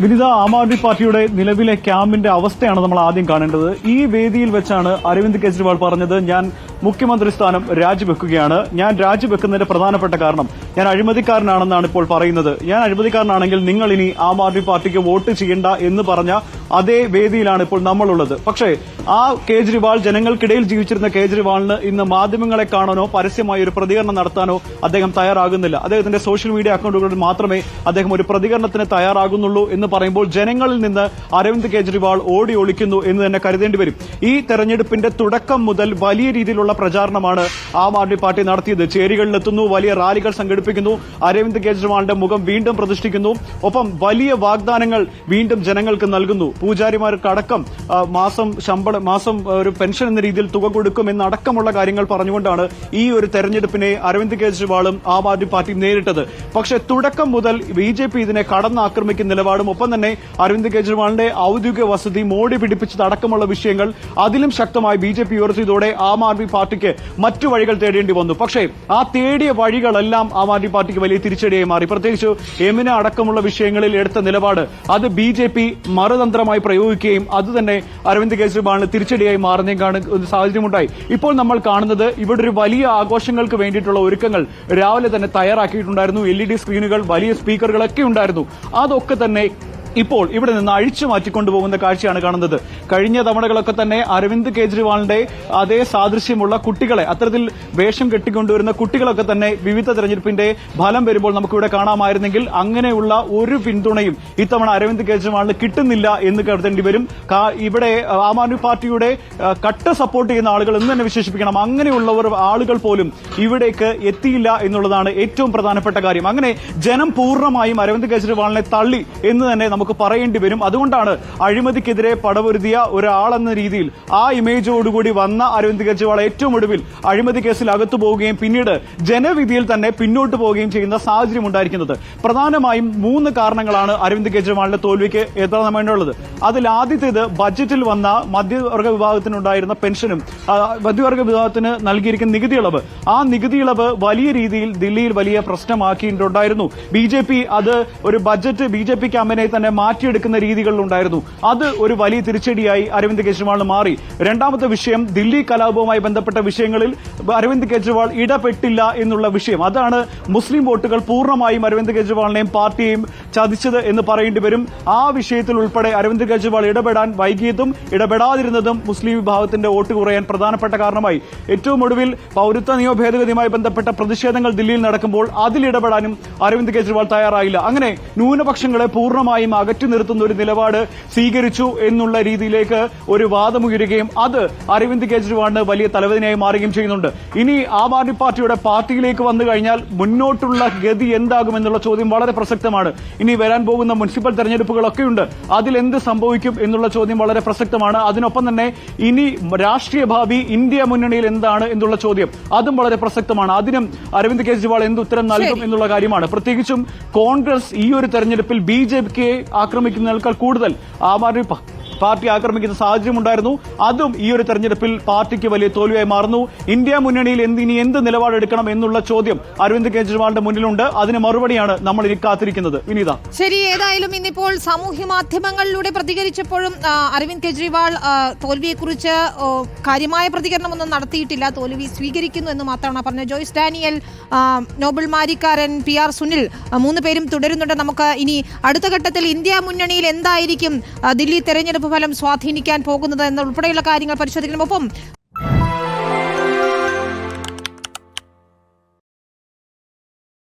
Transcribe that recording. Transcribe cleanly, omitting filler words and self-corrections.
വിനിത, ആം ആദ്മി പാർട്ടിയുടെ നിലവിലെ ക്യാമ്പിന്റെ അവസ്ഥയാണ് നമ്മൾ ആദ്യം കാണേണ്ടത്. ഈ വേദിയിൽ വെച്ചാണ് അരവിന്ദ് കെജ്രിവാൾ പറഞ്ഞത്, ഞാൻ മുഖ്യമന്ത്രി സ്ഥാനം രാജിവെക്കുകയാണ്. ഞാൻ രാജിവെക്കുന്നതിന്റെ പ്രധാനപ്പെട്ട കാരണം ഞാൻ അഴിമതിക്കാരനാണെന്നാണ് ഇപ്പോൾ പറയുന്നത്. ഞാൻ അഴിമതിക്കാരനാണെങ്കിൽ നിങ്ങൾ ഇനി ആം ആദ്മി പാർട്ടിക്ക് വോട്ട് ചെയ്യണ്ട എന്ന് പറഞ്ഞ അതേ വേദിയിലാണ് ഇപ്പോൾ നമ്മളുള്ളത്. പക്ഷേ ആ കേജ്രിവാൾ, ജനങ്ങൾക്കിടയിൽ ജീവിച്ചിരുന്ന കേജ്രിവാളിന് ഇന്ന് മാധ്യമങ്ങളെ കാണാനോ പരസ്യമായി ഒരു പ്രതികരണം നടത്താനോ അദ്ദേഹം തയ്യാറാകുന്നില്ല. അദ്ദേഹത്തിന്റെ സോഷ്യൽ മീഡിയ അക്കൌണ്ടുകളിൽ മാത്രമേ അദ്ദേഹം ഒരു പ്രതികരണത്തിന് തയ്യാറാകുന്നുള്ളൂ എന്ന് പറയുമ്പോൾ ജനങ്ങളിൽ നിന്ന് അരവിന്ദ് കെജ്രിവാൾ ഓടി ഒളിക്കുന്നു എന്ന് തന്നെ കരുതേണ്ടി വരും. ഈ തെരഞ്ഞെടുപ്പിന്റെ തുടക്കം മുതൽ വലിയ രീതിയിലുള്ള പ്രചാരണമാണ് ആം ആദ്മി പാർട്ടി നടത്തിയത്. ചേരികളിലെത്തുന്നു, വലിയ റാലികൾ സംഘടിപ്പിക്കുന്നു, അരവിന്ദ് കെജ്രിവാളിന്റെ മുഖം വീണ്ടും പ്രതിഷ്ഠിക്കുന്നു, ഒപ്പം വലിയ വാഗ്ദാനങ്ങൾ വീണ്ടും ജനങ്ങൾക്ക് നൽകുന്നു. പൂജാരിമാർക്കടക്കം മാസം ഒരു പെൻഷൻ എന്ന രീതിയിൽ തുക കൊടുക്കും എന്നടക്കമുള്ള കാര്യങ്ങൾ പറഞ്ഞുകൊണ്ടാണ് ഈ ഒരു തെരഞ്ഞെടുപ്പിനെ അരവിന്ദ് കെജ്രിവാളും ആം ആദ്മി പാർട്ടി നേരിട്ടത്. പക്ഷേ തുടക്കം മുതൽ ബിജെപി ഇതിനെ കടന്നാക്രമിക്കുന്ന നിലപാടും ഒപ്പം തന്നെ അരവിന്ദ് കെജ്രിവാളിന്റെ ഔദ്യോഗിക വസതി മോടി പിടിപ്പിച്ചതടക്കമുള്ള വിഷയങ്ങൾ അതിലും ശക്തമായി ബിജെപി ഉയർത്തിയതോടെ ആം ആദ്മി പാർട്ടിക്ക് മറ്റു വഴികൾ തേടേണ്ടി വന്നു. പക്ഷേ ആ തേടിയ വഴികളെല്ലാം ആം ആദ്മി പാർട്ടിക്ക് വലിയ തിരിച്ചടിയായി മാറി. പ്രത്യേകിച്ച് യമുന അടക്കമുള്ള വിഷയങ്ങളിൽ എടുത്ത നിലപാട് അത് ബിജെപി മറുതന്ത്രമായി പ്രയോഗിക്കുകയും അതുതന്നെ അരവിന്ദ് കെജ്രിവാളിന് തിരിച്ചടിയായി മാറുന്നേക്കാണ് ഒരു സാഹചര്യമുണ്ടായി. ഇപ്പോൾ നമ്മൾ കാണുന്നത് ഇവിടെ ഒരു വലിയ ആഘോഷങ്ങൾക്ക് വേണ്ടിയിട്ടുള്ള ഒരുക്കങ്ങൾ രാവിലെ തന്നെ തയ്യാറാക്കിയിട്ടുണ്ടായിരുന്നു. LED സ്ക്രീനുകൾ, വലിയ സ്പീക്കറുകളൊക്കെ ഉണ്ടായിരുന്നു. അതൊക്കെ തന്നെ ഇപ്പോൾ ഇവിടെ നിന്ന് അഴിച്ചു മാറ്റിക്കൊണ്ടുപോകുന്ന കാഴ്ചയാണ് കാണുന്നത്. കഴിഞ്ഞ തവണകളൊക്കെ തന്നെ അരവിന്ദ് കെജ്രിവാളിന്റെ അതേ സാദൃശ്യമുള്ള കുട്ടികളെ, അത്തരത്തിൽ വേഷം കെട്ടിക്കൊണ്ടുവരുന്ന കുട്ടികളൊക്കെ തന്നെ വിവിധ തെരഞ്ഞെടുപ്പിന്റെ ഫലം വരുമ്പോൾ നമുക്കിവിടെ കാണാമായിരുന്നെങ്കിൽ അങ്ങനെയുള്ള ഒരു പിന്തുണയും ഇത്തവണ അരവിന്ദ് കെജ്രിവാളിന് കിട്ടുന്നില്ല എന്ന് കരുതേണ്ടി വരും. ഇവിടെ ആം ആദ്മി പാർട്ടിയുടെ കട്ട സപ്പോർട്ട് ചെയ്യുന്ന ആളുകൾ എന്ന് തന്നെ വിശേഷിപ്പിക്കണം. അങ്ങനെയുള്ളവർ ആളുകൾ പോലും ഇവിടേക്ക് എത്തിയില്ല എന്നുള്ളതാണ് ഏറ്റവും പ്രധാനപ്പെട്ട കാര്യം. അങ്ങനെ ജനം പൂർണ്ണമായും അരവിന്ദ് കെജ്രിവാളിനെ തള്ളി എന്ന് തന്നെ നമുക്ക് പറയേണ്ടി വരും. അതുകൊണ്ടാണ് അഴിമതിക്കെതിരെ പടപൊരുതിയ ഒരാളെന്ന രീതിയിൽ ആ ഇമേജോടുകൂടി വന്ന അരവിന്ദ് കെജ്രിവാൾ ഏറ്റവും ഒടുവിൽ അഴിമതി കേസിൽ അകത്തു പോവുകയും പിന്നീട് ജനവിധിയിൽ തന്നെ പിന്നോട്ട് പോവുകയും ചെയ്യുന്ന സാഹചര്യം ഉണ്ടായിരിക്കുന്നത്. പ്രധാനമായും 3 കാരണങ്ങളാണ് അരവിന്ദ് കെജ്രിവാളിന്റെ തോൽവിക്ക് എത്താനുള്ളത്. അതിൽ ആദ്യത്തേത് ബജറ്റിൽ വന്ന മധ്യവർഗ വിഭാഗത്തിനുണ്ടായിരുന്ന പെൻഷനും മധ്യവർഗ വിഭാഗത്തിന് നൽകിയിരിക്കുന്ന നികുതി ഇളവ്. ആ നികുതി ഇളവ് വലിയ രീതിയിൽ ദില്ലിയിൽ വലിയ പ്രശ്നമാക്കിയിട്ടുണ്ടായിരുന്നു. ബിജെപി അത് ഒരു ബജറ്റ് ബിജെപി ക്യാമ്പയിനെ തന്നെ മാറ്റിയെടുക്കുന്ന രീതികളിലുണ്ടായിരുന്നു. അത് ഒരു വലിയ തിരിച്ചടിയായി അരവിന്ദ് കെജ്രിവാളിന് മാറി. രണ്ടാമത്തെ വിഷയം ദില്ലി കലാപവുമായി ബന്ധപ്പെട്ട വിഷയങ്ങളിൽ അരവിന്ദ് കെജ്രിവാൾ ഇടപെട്ടില്ല എന്നുള്ള വിഷയം. അതാണ് മുസ്ലിം വോട്ടുകൾ പൂർണ്ണമായും അരവിന്ദ് കെജ്രിവാളിനെയും പാർട്ടിയെയും ചതിച്ചത് എന്ന് പറയേണ്ടി വരും. ആ വിഷയത്തിൽ ഉൾപ്പെടെ അരവിന്ദ് കെജ്രിവാൾ ഇടപെടാൻ വൈകിയതും ഇടപെടാതിരുന്നതും മുസ്ലിം വിഭാഗത്തിന്റെ വോട്ട് കുറയാൻ പ്രധാനപ്പെട്ട കാരണമായി. ഏറ്റവും ഒടുവിൽ പൌരത്വ നിയമ ഭേദഗതിയുമായി ബന്ധപ്പെട്ട പ്രതിഷേധങ്ങൾ ദില്ലിയിൽ നടക്കുമ്പോൾ അതിലിടപെടാനും അരവിന്ദ് കെജ്രിവാൾ തയ്യാറായില്ല. അങ്ങനെ ന്യൂനപക്ഷങ്ങളെ പൂർണ്ണമായും അകറ്റി നിർത്തുന്ന ഒരു നിലപാട് സ്വീകരിച്ചു എന്നുള്ള രീതിയിലേക്ക് ഒരു വാദമുയരുകയും അത് അരവിന്ദ് കെജ്രിവാളിന് വലിയ തലവേദനയായി മാറുകയും ചെയ്യുന്നുണ്ട്. ഇനി ആം ആദ്മി പാർട്ടിയുടെ പാർട്ടിയിലേക്ക് വന്നു കഴിഞ്ഞാൽ മുന്നോട്ടുള്ള ഗതി എന്താകുമെന്നുള്ള ചോദ്യം വളരെ പ്രസക്തമാണ്. ഇനി വരാൻ പോകുന്ന മുനിസിപ്പൽ തെരഞ്ഞെടുപ്പുകളൊക്കെയുണ്ട്. അതിലെന്ത് സംഭവിക്കും എന്നുള്ള ചോദ്യം വളരെ പ്രസക്തമാണ്. അതിനൊപ്പം തന്നെ ഇനി രാഷ്ട്രീയ ഭാവി ഇന്ത്യ മുന്നണിയിൽ എന്താണ് എന്നുള്ള ചോദ്യം അതും വളരെ പ്രസക്തമാണ്. അതിനും അരവിന്ദ് കെജ്രിവാൾ എന്ത് ഉത്തരം നൽകും എന്നുള്ള കാര്യമാണ്. പ്രത്യേകിച്ചും കോൺഗ്രസ് ഈ ഒരു തെരഞ്ഞെടുപ്പിൽ ബിജെപിക്ക് ആക്രമിക്കുന്നതിനേക്കാൾ കൂടുതൽ ആം ആദ്മി പാർട്ടി ആക്രമിക്കുന്ന സാഹചര്യം ഉണ്ടായിരുന്നു. അതും ഈ ഒരു തെരഞ്ഞെടുപ്പിൽ പാർട്ടിക്ക് വലിയ തോൽവിയായി മാറുന്നു. ഇന്ത്യ മുന്നണിയിൽ ഇനി എന്ത് നിലപാടെടുക്കണം എന്നുള്ള ചോദ്യം അരവിന്ദ് കെജ്രിവാളിന്റെ മുന്നിലുണ്ട്. അതിന് മറുപടിയാണ് നമ്മൾ ഇനി കാത്തിരിക്കുന്നത്. വിനീത, ശരി, ഏതായാലും ഇന്നിപ്പോൾ സാമൂഹ്യ മാധ്യമങ്ങളിലൂടെ പ്രതികരിച്ചപ്പോഴും അരവിന്ദ് കെജ്രിവാൾ തോൽവിയെക്കുറിച്ച് കാര്യമായ പ്രതികരണമൊന്നും നടത്തിയിട്ടില്ല. തോൽവി സ്വീകരിക്കുന്നു എന്ന് മാത്രമാണ് പറഞ്ഞത്. Joyce Daniel, Nobel Marikkaran, PR Sunil 3 പേരും തുടരുന്നുണ്ട്. നമുക്ക് ഇനി അടുത്ത ഘട്ടത്തിൽ ഇന്ത്യ മുന്നണിയിൽ എന്തായിരിക്കും ദില്ലി തെരഞ്ഞെടുപ്പ് ഫലം സ്വാധീനിക്കാൻ പോകുന്നത് എന്നുൾപ്പെടെയുള്ള കാര്യങ്ങൾ പരിശോധിക്കണം. ഒപ്പം